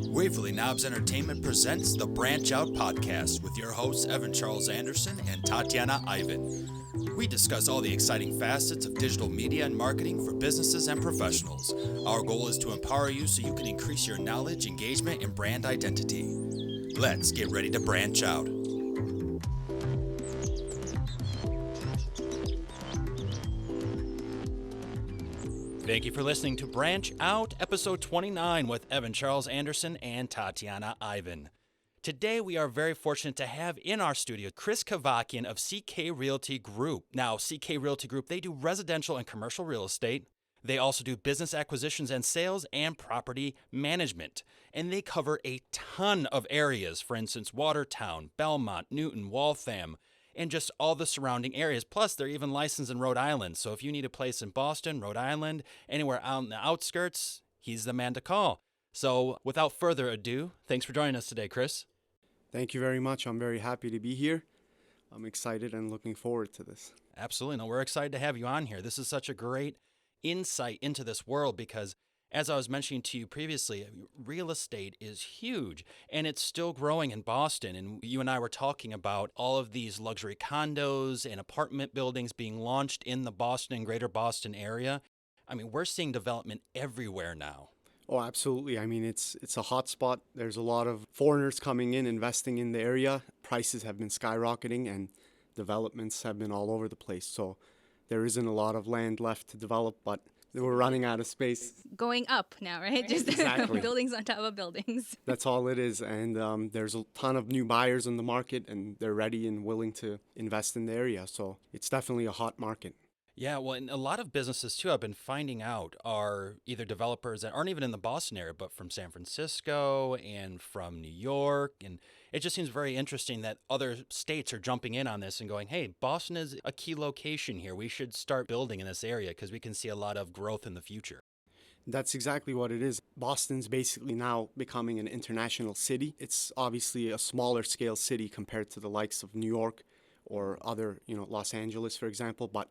Waverly Knobs Entertainment presents the Branch Out Podcast with your hosts Evan Charles Anderson and Tatiana Ivan. We discuss all the exciting facets of digital media and marketing for businesses and professionals. Our goal is to empower you so you can increase your knowledge, engagement, and brand identity. Let's get ready to branch out. Thank you for listening to Branch Out, episode 29 with Evan Charles Anderson and Tatiana Ivan. Today we are very fortunate to have in our studio Chris Kavakian of CK Realty Group. Now, CK Realty Group, they do residential and commercial real estate. They also do business acquisitions and sales and property management. And they cover a ton of areas, for instance, Watertown, Belmont, Newton, Waltham, and just all the surrounding areas. Plus, they're even licensed in Rhode Island. So if you need a place in Boston, Rhode Island, anywhere out in the outskirts, he's the man to call. So without further ado, thanks for joining us today, Chris. Thank you very much. I'm very happy to be here. I'm excited and looking forward to this. Absolutely. No, we're excited to have you on here. This is such a great insight into this world because, as I was mentioning to you previously, real estate is huge and it's still growing in Boston. And you and I were talking about all of these luxury condos and apartment buildings being launched in the Boston and greater Boston area. I mean, we're seeing development everywhere now. Oh, absolutely. I mean, it's a hot spot. There's a lot of foreigners coming in, investing in the area. Prices have been skyrocketing and developments have been all over the place. So there isn't a lot of land left to develop, but we're running out of space. Going up now, right? Just Exactly. buildings on top of buildings. That's all it is. And there's a ton of new buyers in the market, and they're ready and willing to invest in the area. So it's definitely a hot market. Yeah, well, and a lot of businesses, too, I've been finding out are either developers that aren't even in the Boston area, but from San Francisco and from New York. And it just seems very interesting that other states are jumping in on this and going, hey, Boston is a key location here. We should start building in this area because we can see a lot of growth in the future. That's exactly what it is. Boston's basically now becoming an international city. It's obviously a smaller scale city compared to the likes of New York or other, Los Angeles, for example, but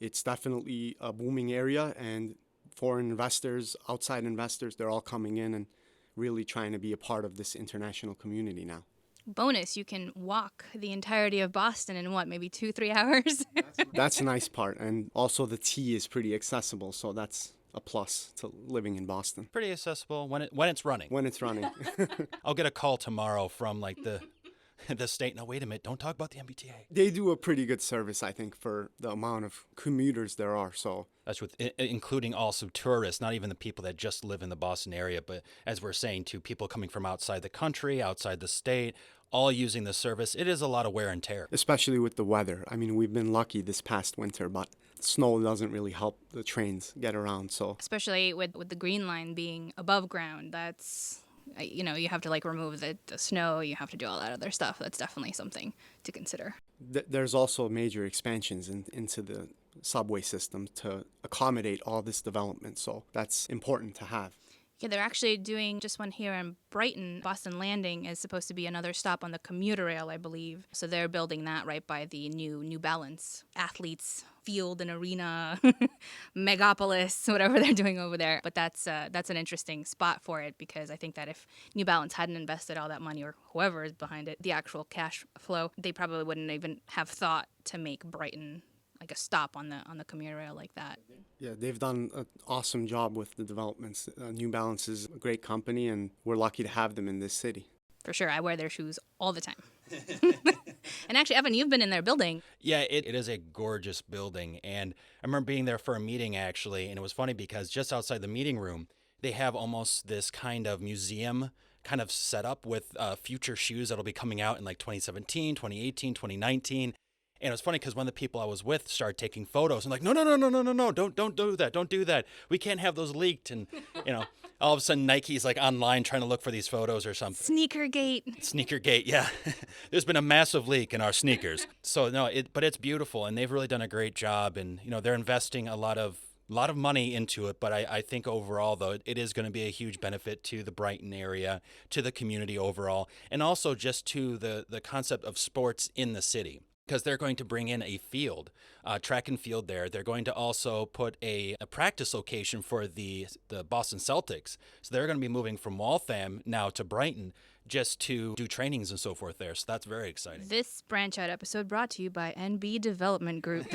it's definitely a booming area, and foreign investors, outside investors, they're all coming in and really trying to be a part of this international community now. Bonus, you can walk the entirety of Boston in maybe 2-3 hours? That's a nice part. And also the T is pretty accessible, so that's a plus to living in Boston. Pretty accessible when it's running. When it's running. I'll get a call tomorrow from the state. No, wait a minute. Don't talk about the MBTA. They do a pretty good service, I think, for the amount of commuters there are. So that's with including also tourists, not even the people that just live in the Boston area, but as we're saying, too, people coming from outside the country, outside the state, all using the service. It is a lot of wear and tear. Especially with the weather. I mean, we've been lucky this past winter, but snow doesn't really help the trains get around. So especially with the Green Line being above ground, that's... you have to remove the snow, you have to do all that other stuff. That's definitely something to consider. There's also major expansions into the subway system to accommodate all this development. So that's important to have. Yeah, they're actually doing just one here in Brighton. Boston Landing is supposed to be another stop on the commuter rail, I believe. So they're building that right by the New Balance athletes field and arena, megapolis, whatever they're doing over there. But that's an interesting spot for it because I think that if New Balance hadn't invested all that money or whoever is behind it, the actual cash flow, they probably wouldn't even have thought to make Brighton like a stop on the commuter rail like that. Yeah, they've done an awesome job with the developments. New Balance is a great company, and we're lucky to have them in this city. For sure. I wear their shoes all the time. And actually, Evan, you've been in their building. Yeah, it is a gorgeous building. And I remember being there for a meeting, actually, and it was funny because just outside the meeting room, they have almost this kind of museum kind of set up with future shoes that'll be coming out in 2017, 2018, 2019. And it was funny because one of the people I was with started taking photos and no, don't do that. Don't do that. We can't have those leaked. And, all of a sudden Nike's online trying to look for these photos or something. Sneakergate, yeah. There's been a massive leak in our sneakers. So no, but it's beautiful and they've really done a great job. And, they're investing a lot of money into it. But I think overall, though, it is going to be a huge benefit to the Brighton area, to the community overall, and also just to the concept of sports in the city. because they're going to bring in a field, track and field there. They're going to also put a practice location for the Boston Celtics. So they're going to be moving from Waltham now to Brighton just to do trainings and so forth there. So that's very exciting. This branch out episode brought to you by NB Development Group.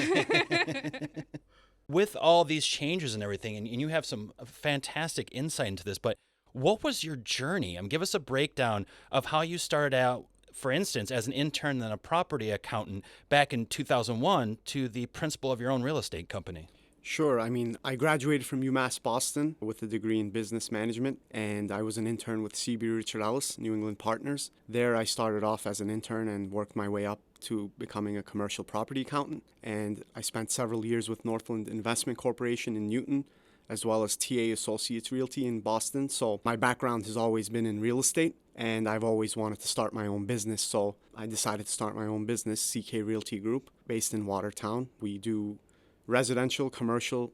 With all these changes and everything, and you have some fantastic insight into this, but what was your journey? Give us a breakdown of how you started out, for instance, as an intern and a property accountant back in 2001 to the principal of your own real estate company. Sure. I graduated from UMass Boston with a degree in business management, and I was an intern with CB Richard Ellis, New England Partners. There, I started off as an intern and worked my way up to becoming a commercial property accountant. And I spent several years with Northland Investment Corporation in Newton, as well as TA Associates Realty in Boston. So my background has always been in real estate, and I've always wanted to start my own business. So I decided to start my own business, CK Realty Group, based in Watertown. We do residential, commercial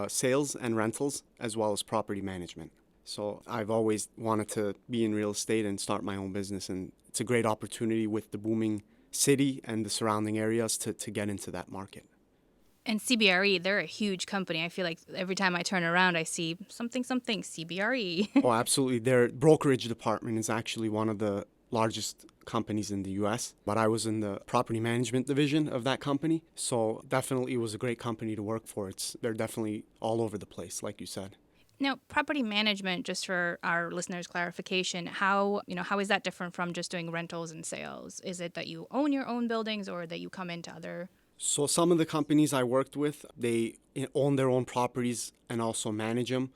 sales and rentals, as well as property management. So I've always wanted to be in real estate and start my own business, and it's a great opportunity with the booming city and the surrounding areas to get into that market. And CBRE, they're a huge company. I feel like every time I turn around, I see something CBRE. Oh, absolutely. Their brokerage department is actually one of the largest companies in the U.S., but I was in the property management division of that company. So definitely it was a great company to work for. They're definitely all over the place, like you said. Now, property management, just for our listeners' clarification, how is that different from just doing rentals and sales? Is it that you own your own buildings or that you come into other? So some of the companies I worked with, they own their own properties and also manage them,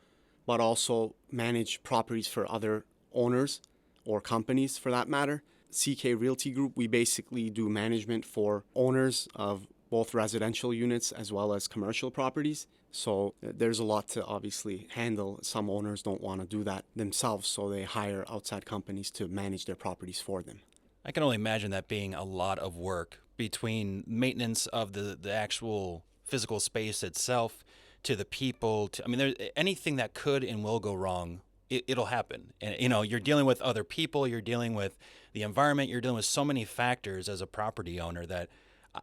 but also manage properties for other owners or companies for that matter. CK Realty Group, we basically do management for owners of both residential units as well as commercial properties. So there's a lot to obviously handle. Some owners don't want to do that themselves, so they hire outside companies to manage their properties for them. I can only imagine that being a lot of work between maintenance of the actual physical space itself to the people. There's anything that could and will go wrong. It'll happen. And, you're dealing with other people, you're dealing with the environment, you're dealing with so many factors as a property owner that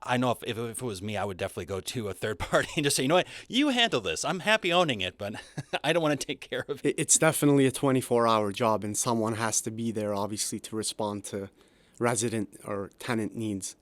I know if it was me, I would definitely go to a third party and just say, you know what, you handle this. I'm happy owning it, but I don't want to take care of it. It's definitely a 24-hour job, and someone has to be there, obviously, to respond to resident or tenant needs.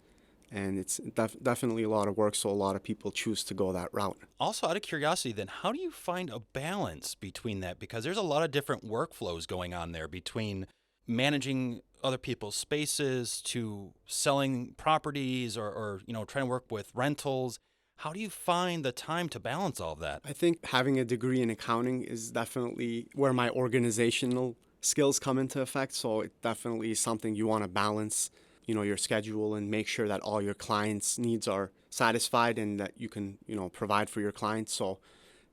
And it's definitely a lot of work, so a lot of people choose to go that route. Also, out of curiosity, then, how do you find a balance between that? Because there's a lot of different workflows going on there between managing other people's spaces to selling properties or trying to work with rentals. How do you find the time to balance all of that? I think having a degree in accounting is definitely where my organizational skills come into effect. So it definitely is something you want to balance, your schedule and make sure that all your clients' needs are satisfied and that you can, provide for your clients. So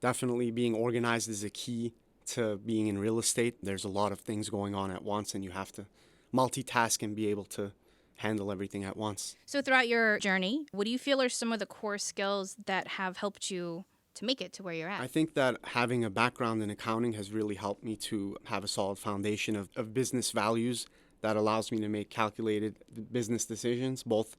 definitely being organized is a key to being in real estate. There's a lot of things going on at once, and you have to multitask and be able to handle everything at once. So throughout your journey, what do you feel are some of the core skills that have helped you to make it to where you're at? I think that having a background in accounting has really helped me to have a solid foundation of business values that allows me to make calculated business decisions, both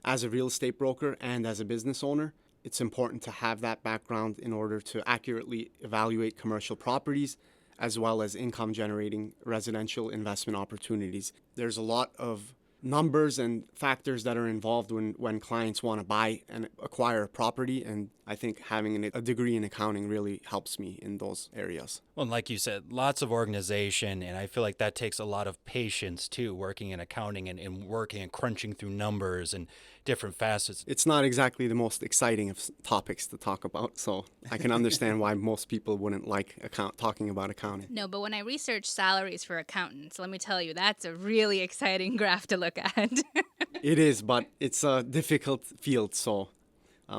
as a real estate broker and as a business owner. It's important to have that background in order to accurately evaluate commercial properties as well as income-generating residential investment opportunities. There's a lot of numbers and factors that are involved when clients want to buy and acquire a property, and I think having a degree in accounting really helps me in those areas. Well, and like you said, lots of organization, and I feel like that takes a lot of patience too, working in accounting and working and crunching through numbers and different facets. It's not exactly the most exciting of topics to talk about, so I can understand why most people wouldn't like talking about accounting. No, but when I researched salaries for accountants, let me tell you, that's a really exciting graph to look at. It is, but it's a difficult field, so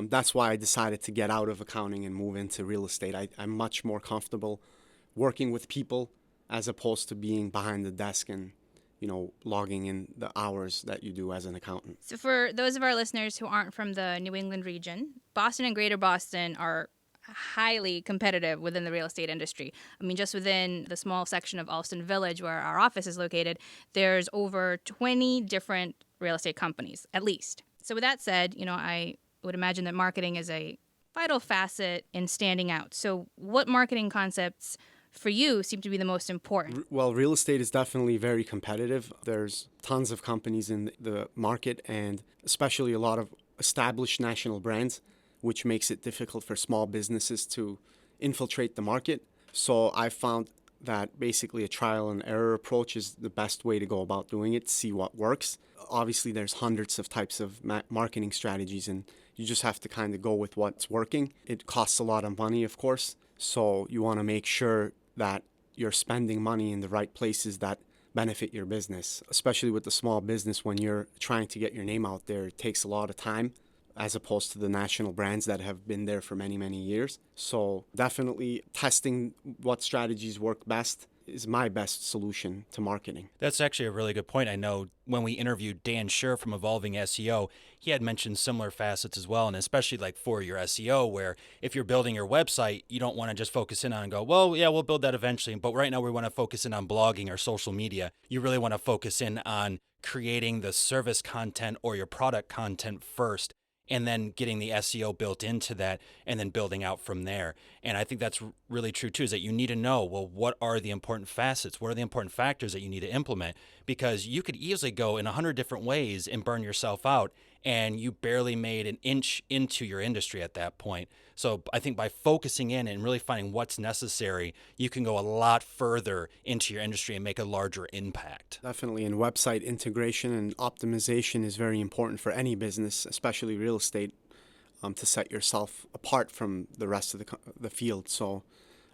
that's why I decided to get out of accounting and move into real estate. I'm much more comfortable working with people as opposed to being behind the desk and logging in the hours that you do as an accountant. So for those of our listeners who aren't from the New England region, Boston and Greater Boston are highly competitive within the real estate industry. Just within the small section of Alston Village where our office is located, there's over 20 different real estate companies, at least. So with that said, I would imagine that marketing is a vital facet in standing out. So what marketing concepts for you seem to be the most important? Well, real estate is definitely very competitive. There's tons of companies in the market, and especially a lot of established national brands, which makes it difficult for small businesses to infiltrate the market. So I found that basically a trial and error approach is the best way to go about doing it, see what works. Obviously, there's hundreds of types of marketing strategies, and you just have to kind of go with what's working. It costs a lot of money, of course, so you want to make sure that you're spending money in the right places that benefit your business, especially with the small business. When you're trying to get your name out there, it takes a lot of time as opposed to the national brands that have been there for many, many years. So definitely testing what strategies work best is my best solution to marketing. That's actually a really good point. I know when we interviewed Dan Shure from Evolving SEO, he had mentioned similar facets as well, and especially like for your SEO, where if you're building your website, you don't want to just focus in on and go, well, yeah, we'll build that eventually, but right now we want to focus in on blogging or social media. You really want to focus in on creating the service content or your product content first, and then getting the SEO built into that and then building out from there. And I think that's really true too, is that you need to know, well, what are the important facets? What are the important factors that you need to implement? Because you could easily go in 100 different ways and burn yourself out, and you barely made an inch into your industry at that point. So I think by focusing in and really finding what's necessary, you can go a lot further into your industry and make a larger impact. Definitely, and website integration and optimization is very important for any business, especially real estate, to set yourself apart from the rest of the field. So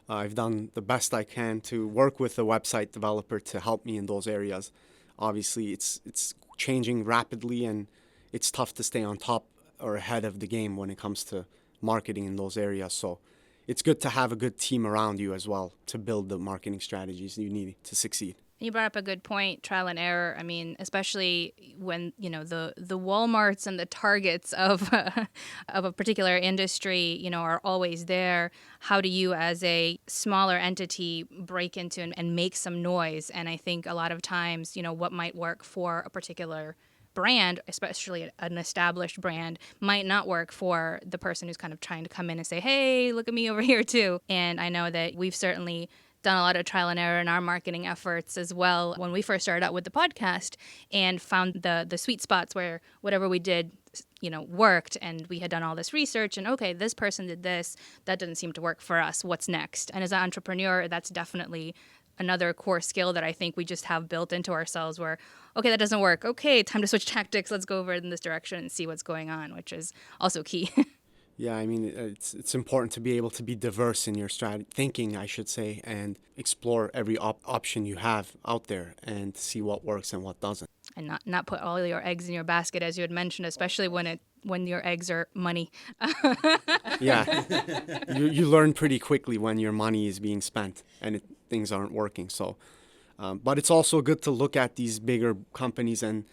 I've done the best I can to work with a website developer to help me in those areas. Obviously, it's changing rapidly, and it's tough to stay on top or ahead of the game when it comes to marketing in those areas. So it's good to have a good team around you as well to build the marketing strategies you need to succeed. You brought up a good point, trial and error. I mean, especially when, the Walmarts and the Targets of of a particular industry, are always there. How do you, as a smaller entity, break into and make some noise? And I think a lot of times, what might work for a particular brand, especially an established brand, might not work for the person who's kind of trying to come in and say, hey, look at me over here too. And I know that we've certainly done a lot of trial and error in our marketing efforts as well when we first started out with the podcast, and found the sweet spots where whatever we did worked, and we had done all this research, and okay, this person did this, that didn't seem to work for us, what's next? And as an entrepreneur, that's definitely another core skill that I think we just have built into ourselves, where, okay, that doesn't work. Okay, time to switch tactics. Let's go over in this direction and see what's going on, which is also key. Yeah, I mean, it's important to be able to be diverse in your thinking, I should say, and explore every option you have out there and see what works and what doesn't. And not put all your eggs in your basket, as you had mentioned, especially when your eggs are money. Yeah, you learn pretty quickly when your money is being spent and things aren't working. So, but it's also good to look at these bigger companies and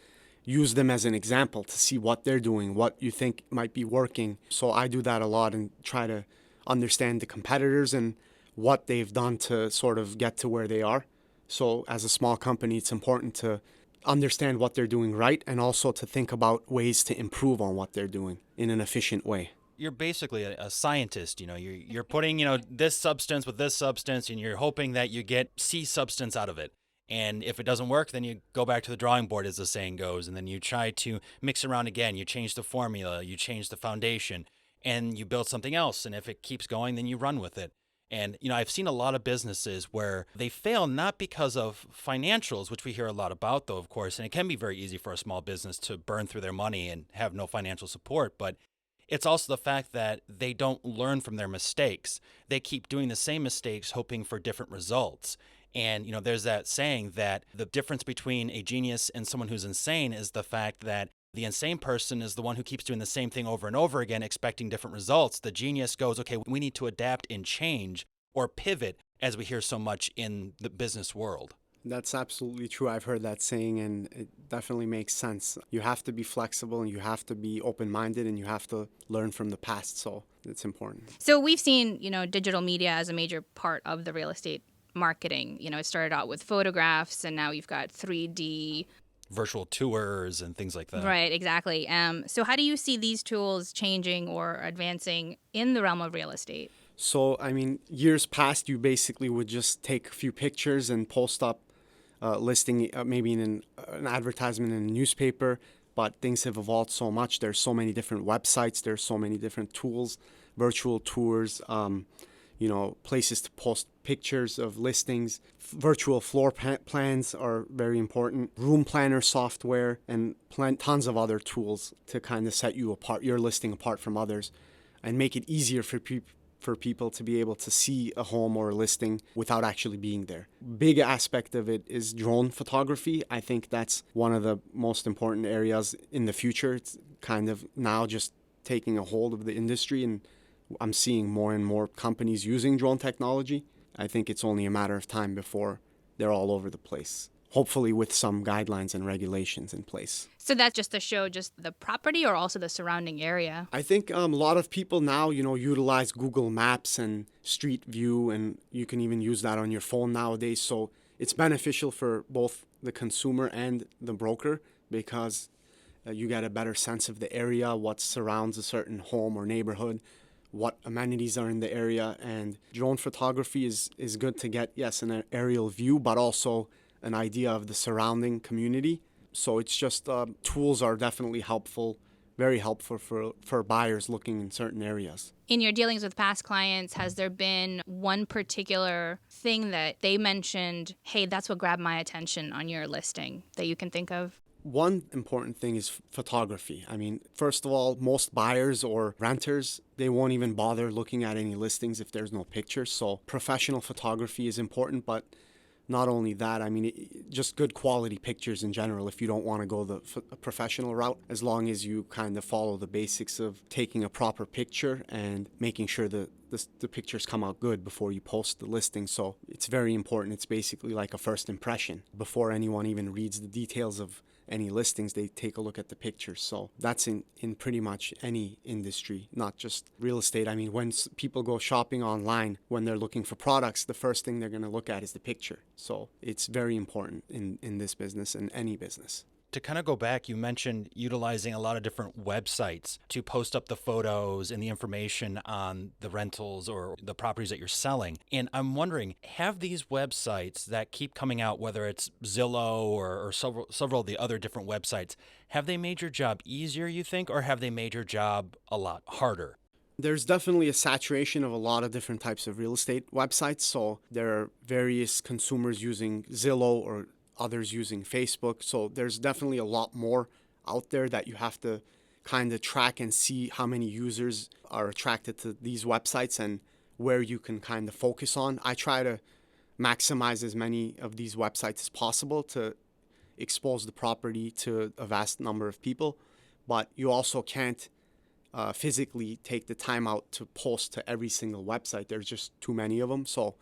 use them as an example to see what they're doing, what you think might be working. So I do that a lot and try to understand the competitors and what they've done to sort of get to where they are. So as a small company, it's important to understand what they're doing right, and also to think about ways to improve on what they're doing in an efficient way. You're basically a scientist. You're putting this substance with this substance, and you're hoping that you get C substance out of it. And if it doesn't work, then you go back to the drawing board, as the saying goes, and then you try to mix around again. You change the formula, you change the foundation, and you build something else. And if it keeps going, then you run with it. And, I've seen a lot of businesses where they fail not because of financials, which we hear a lot about, though, of course, and it can be very easy for a small business to burn through their money and have no financial support. But it's also the fact that they don't learn from their mistakes. They keep doing the same mistakes, hoping for different results. And, there's that saying that the difference between a genius and someone who's insane is the fact that the insane person is the one who keeps doing the same thing over and over again, expecting different results. The genius goes, okay, we need to adapt and change or pivot, as we hear so much in the business world. That's absolutely true. I've heard that saying, and it definitely makes sense. You have to be flexible, and you have to be open-minded, and you have to learn from the past. So it's important. So we've seen, digital media as a major part of the real estate marketing. It started out with photographs, and now you've got 3D virtual tours and things like that. Right, exactly. So how do you see these tools changing or advancing in the realm of real estate? So, I mean, years past, you basically would just take a few pictures and post up listing, maybe in an advertisement in a newspaper. But things have evolved so much. There's so many different websites. There's so many different tools, virtual tours, places to post pictures of listings. Virtual floor plans are very important. Room planner software and tons of other tools to kind of set you apart, your listing apart from others, and make it easier for people to be able to see a home or a listing without actually being there. Big aspect of it is drone photography. I think that's one of the most important areas in the future. It's kind of now just taking a hold of the industry, and I'm seeing more and more companies using drone technology. I think it's only a matter of time before they're all over the place, hopefully with some guidelines and regulations in place. So that's just to show just the property or also the surrounding area? I think a lot of people now, utilize Google Maps and Street View, and you can even use that on your phone nowadays. So it's beneficial for both the consumer and the broker because you get a better sense of the area, what surrounds a certain home or neighborhood, what amenities are in the area. And drone photography is good to get, yes, an aerial view, but also an idea of the surrounding community. So it's just tools are definitely helpful, very helpful for buyers looking in certain areas. In your dealings with past clients, has there been one particular thing that they mentioned, hey, that's what grabbed my attention on your listing that you can think of? One important thing is photography. I mean, first of all, most buyers or renters, they won't even bother looking at any listings if there's no pictures. So professional photography is important, but not only that, I mean, just good quality pictures in general if you don't want to go the professional route, as long as you kind of follow the basics of taking a proper picture and making sure the pictures come out good before you post the listing. So it's very important. It's basically like a first impression. Before anyone even reads the details of any listings, they take a look at the pictures. So that's in pretty much any industry, not just real estate. I mean, when people go shopping online, when they're looking for products, the first thing they're going to look at is the picture. So it's very important in this business and any business. To kind of go back, you mentioned utilizing a lot of different websites to post up the photos and the information on the rentals or the properties that you're selling. And I'm wondering, have these websites that keep coming out, whether it's Zillow or several of the other different websites, have they made your job easier, you think, or have they made your job a lot harder? There's definitely a saturation of a lot of different types of real estate websites. So there are various consumers using Zillow or others using Facebook. So there's definitely a lot more out there that you have to kind of track and see how many users are attracted to these websites and where you can kind of focus on. I try to maximize as many of these websites as possible to expose the property to a vast number of people, but you also can't physically take the time out to post to every single website. There's just too many of them. So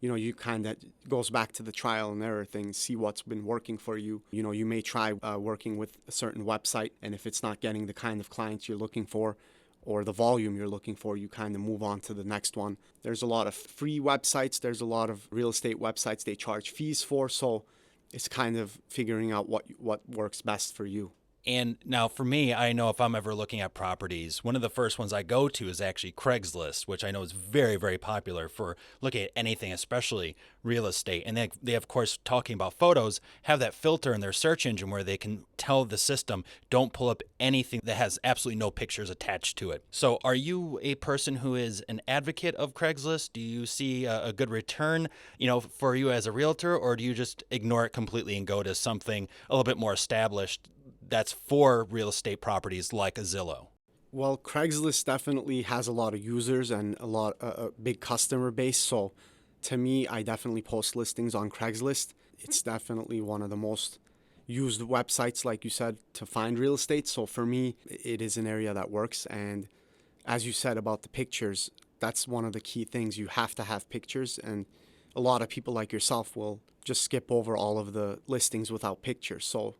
you kind of goes back to the trial and error thing, see what's been working for you. You may try working with a certain website, and if it's not getting the kind of clients you're looking for or the volume you're looking for, you kind of move on to the next one. There's a lot of free websites. There's a lot of real estate websites they charge fees for. So it's kind of figuring out what works best for you. And now for me, I know if I'm ever looking at properties, one of the first ones I go to is actually Craigslist, which I know is very, very popular for looking at anything, especially real estate. And they of course, talking about photos, have that filter in their search engine where they can tell the system, don't pull up anything that has absolutely no pictures attached to it. So are you a person who is an advocate of Craigslist? Do you see a good return, for you as a realtor, or do you just ignore it completely and go to something a little bit more established that's for real estate properties like a Zillow? Well, Craigslist definitely has a lot of users and a big customer base. So to me, I definitely post listings on Craigslist. It's definitely one of the most used websites, like you said, to find real estate. So for me, it is an area that works. And as you said about the pictures, that's one of the key things. You have to have pictures. And a lot of people like yourself will just skip over all of the listings without pictures. So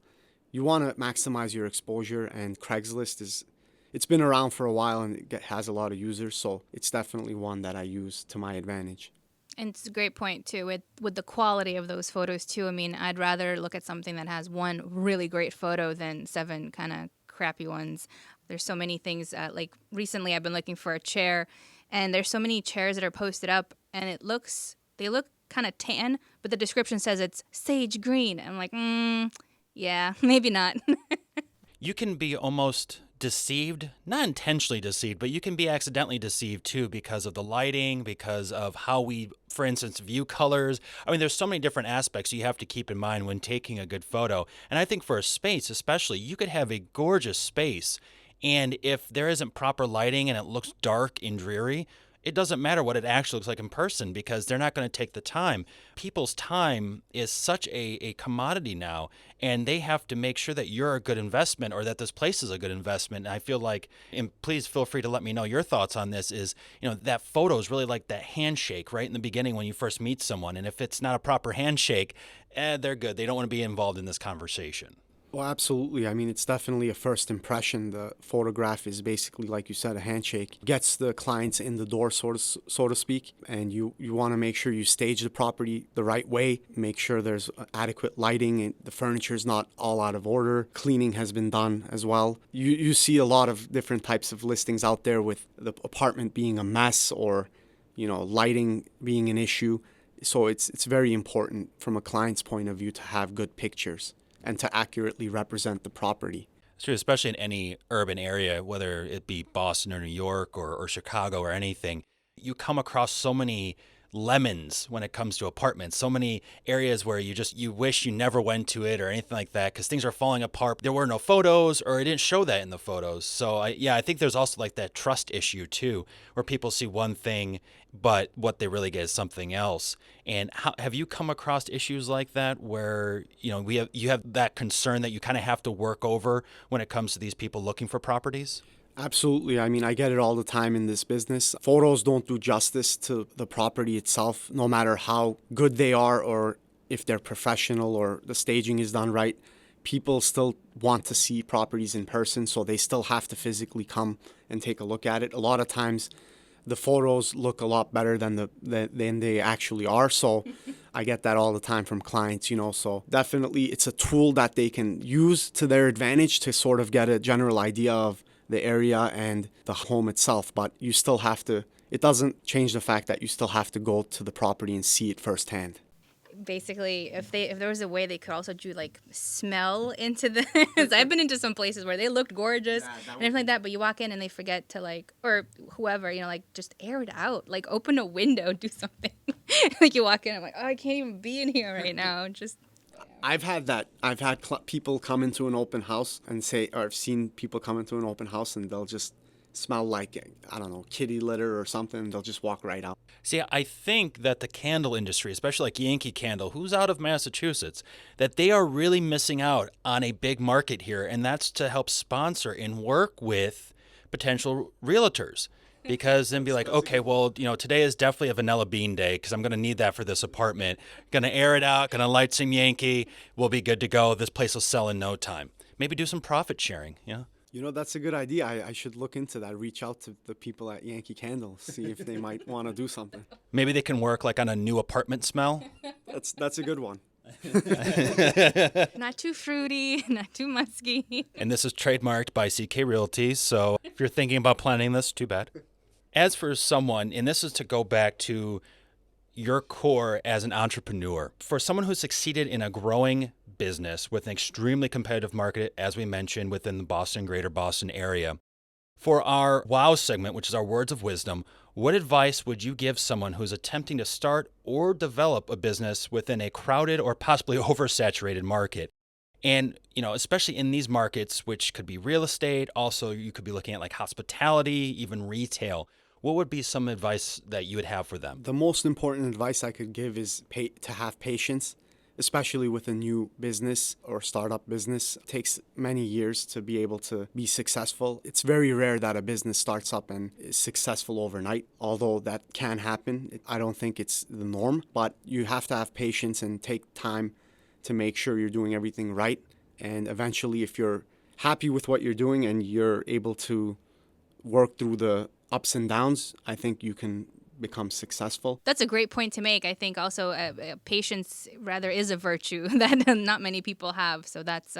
you want to maximize your exposure, and Craigslist it's been around for a while and it has a lot of users, so it's definitely one that I use to my advantage. And it's a great point too with the quality of those photos too. I mean, I'd rather look at something that has one really great photo than 7 kind of crappy ones. There's so many things. Like recently, I've been looking for a chair, and there's so many chairs that are posted up, and they look kind of tan, but the description says it's sage green. I'm like, yeah, maybe not. You can be almost deceived, not intentionally deceived, but you can be accidentally deceived too because of the lighting, because of how we, for instance, view colors. I mean, there's so many different aspects you have to keep in mind when taking a good photo. And I think for a space especially, you could have a gorgeous space, and if there isn't proper lighting and it looks dark and dreary, it doesn't matter what it actually looks like in person because they're not going to take the time. People's time is such a commodity now, and they have to make sure that you're a good investment or that this place is a good investment. And I feel like, and please feel free to let me know your thoughts on this, is, that photo is really like that handshake right in the beginning when you first meet someone. And if it's not a proper handshake, they're good. They don't want to be involved in this conversation. Well, absolutely. I mean, it's definitely a first impression. The photograph is basically, like you said, a handshake. Gets the clients in the door, so to speak. And you want to make sure you stage the property the right way. Make sure there's adequate lighting and the furniture is not all out of order. Cleaning has been done as well. You see a lot of different types of listings out there with the apartment being a mess or, lighting being an issue. So it's very important from a client's point of view to have good pictures and to accurately represent the property. It's true, especially in any urban area, whether it be Boston or New York or Chicago or anything. You come across so many lemons when it comes to apartments, so many areas where you wish you never went to it or anything like that because things are falling apart. There were no photos or it didn't show that in the photos. So I think there's also like that trust issue too, where people see one thing, but what they really get is something else. And have you come across issues like that where, you have that concern that you kind of have to work over when it comes to these people looking for properties? Absolutely. I mean, I get it all the time in this business. Photos don't do justice to the property itself, no matter how good they are or if they're professional or the staging is done right. People still want to see properties in person, so they still have to physically come and take a look at it. A lot of times, the photos look a lot better than they actually are. So I get that all the time from clients, So definitely it's a tool that they can use to their advantage to sort of get a general idea of the area and the home itself. But you still have to, it doesn't change the fact that you still have to go to the property and see it firsthand. Basically, if there was a way they could also do like smell into the I've been into some places where they looked gorgeous and everything like that, but you walk in and they forget to or whoever, just air it out, like open a window, do something. Like you walk in, I'm like, oh, I can't even be in here right now. Just I've had that. I've had people come into an open house and say, or I've seen people come into an open house and they'll just smell like, I don't know, kitty litter or something. They'll just walk right out. See, I think that the candle industry, especially like Yankee Candle, who's out of Massachusetts, that they are really missing out on a big market here, and that's to help sponsor and work with potential realtors. Because then be like, okay, well, today is definitely a vanilla bean day because I'm going to need that for this apartment. Going to air it out, going to light some Yankee. We'll be good to go. This place will sell in no time. Maybe do some profit sharing, That's a good idea. I should look into that. Reach out to the people at Yankee Candle, see if they might want to do something. Maybe they can work like on a new apartment smell. That's a good one. not too fruity, not too musky. And this is trademarked by CK Realty, so if you're thinking about planning this, too bad. As for someone, and this is to go back to your core as an entrepreneur, for someone who succeeded in a growing business with an extremely competitive market, as we mentioned, within the Boston, greater Boston area, for our WOW segment, which is our words of wisdom, what advice would you give someone who's attempting to start or develop a business within a crowded or possibly oversaturated market? And, especially in these markets, which could be real estate, also you could be looking at like hospitality, even retail. What would be some advice that you would have for them? The most important advice I could give is to have patience, especially with a new business or startup business. It takes many years to be able to be successful. It's very rare that a business starts up and is successful overnight, although that can happen. I don't think it's the norm, but you have to have patience and take time to make sure you're doing everything right. And eventually, if you're happy with what you're doing and you're able to work through the ups and downs, I think you can become successful. That's a great point to make. I think also patience rather is a virtue that not many people have. So that's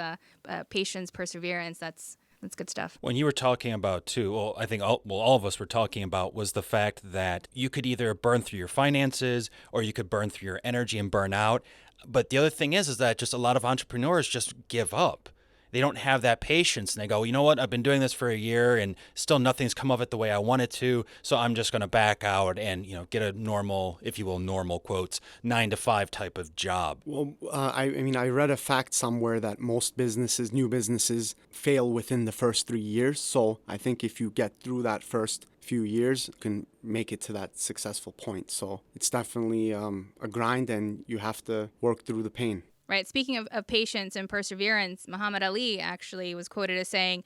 patience, perseverance. That's good stuff. When you were talking about too, well, I think all of us were talking about was the fact that you could either burn through your finances or you could burn through your energy and burn out. But the other thing is that just a lot of entrepreneurs just give up. They don't have that patience, and they go, you know what, I've been doing this for a year and still nothing's come of it the way I want it to, so I'm just going to back out and, get a normal, if you will, normal quotes, 9-to-5 type of job. Well, I read a fact somewhere that most new businesses fail within the first 3 years. So I think if you get through that first few years, you can make it to that successful point. So it's definitely a grind, and you have to work through the pain. Right. Speaking of patience and perseverance, Muhammad Ali actually was quoted as saying,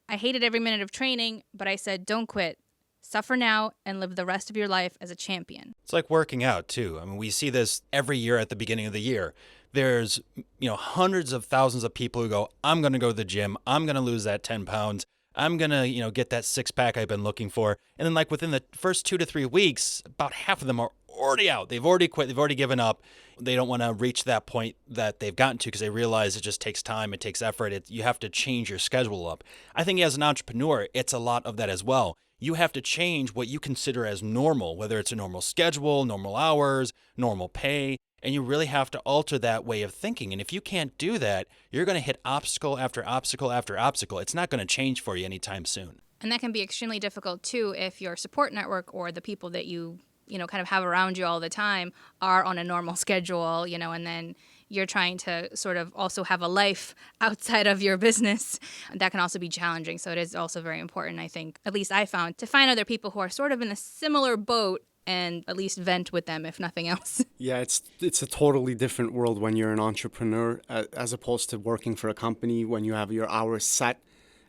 I hated every minute of training, but I said, don't quit. Suffer now and live the rest of your life as a champion. It's like working out, too. I mean, we see this every year at the beginning of the year. There's, hundreds of thousands of people who go, I'm going to go to the gym. I'm going to lose that 10 pounds. I'm going to, get that six-pack I've been looking for. And then, within the first 2 to 3 weeks, about half of them are already out. They've already quit. They've already given up. They don't want to reach that point that they've gotten to because they realize it just takes time. It takes effort. You have to change your schedule up. I think as an entrepreneur, it's a lot of that as well. You have to change what you consider as normal, whether it's a normal schedule, normal hours, normal pay, and you really have to alter that way of thinking. And if you can't do that, you're going to hit obstacle after obstacle after obstacle. It's not going to change for you anytime soon. And that can be extremely difficult, too, if your support network or the people that you kind of have around you all the time are on a normal schedule, and then you're trying to sort of also have a life outside of your business. That can also be challenging. So it is also very important, I think, at least I found, to find other people who are sort of in a similar boat and at least vent with them, if nothing else. Yeah, it's a totally different world when you're an entrepreneur as opposed to working for a company when you have your hours set.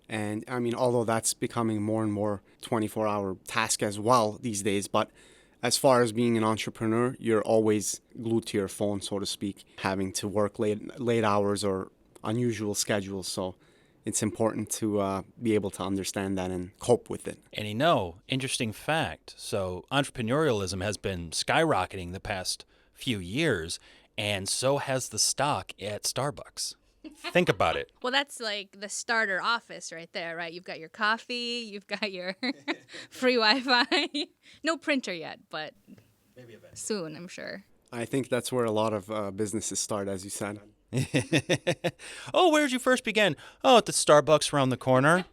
And although that's becoming more and more 24-hour task as well these days, but as far as being an entrepreneur, you're always glued to your phone, so to speak, having to work late hours or unusual schedules. So it's important to be able to understand that and cope with it. And interesting fact. So entrepreneurialism has been skyrocketing the past few years, and so has the stock at Starbucks. Think about it. Well, that's like the starter office right there, right? You've got your coffee, you've got your free Wi-Fi. No printer yet, but maybe soon, I'm sure. I think that's where a lot of businesses start, as you said. Oh, where did you first begin? Oh, at the Starbucks around the corner.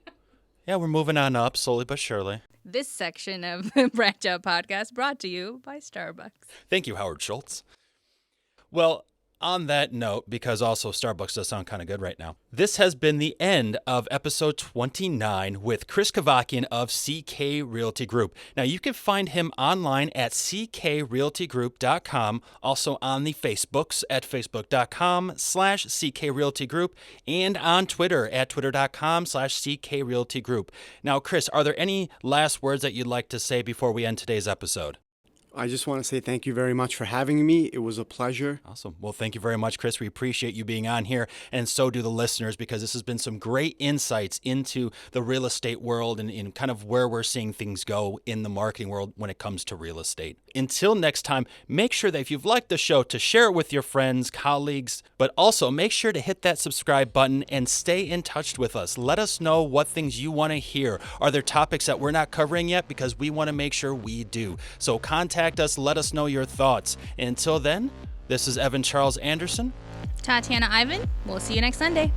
Yeah, we're moving on up slowly but surely. This section of Branch Out Podcast brought to you by Starbucks. Thank you, Howard Schultz. Well, on that note, because also Starbucks does sound kind of good right now, this has been the end of episode 29 with Chris Kavakian of CK Realty Group. Now, you can find him online at ckrealtygroup.com, also on the Facebooks at facebook.com/CK Realty Group, and on Twitter at twitter.com/CK Realty Group. Now, Chris, are there any last words that you'd like to say before we end today's episode? I just want to say thank you very much for having me. It was a pleasure. Awesome. Well, thank you very much, Chris. We appreciate you being on here, and so do the listeners, because this has been some great insights into the real estate world and kind of where we're seeing things go in the marketing world when it comes to real estate. Until next time, make sure that if you've liked the show, to share it with your friends, colleagues, but also make sure to hit that subscribe button and stay in touch with us. Let us know what things you want to hear. Are there topics that we're not covering yet? Because we want to make sure we do. So contact us, let us know your thoughts. Until then, this is Evan Charles Anderson. Tatiana Ivan. We'll see you next Sunday.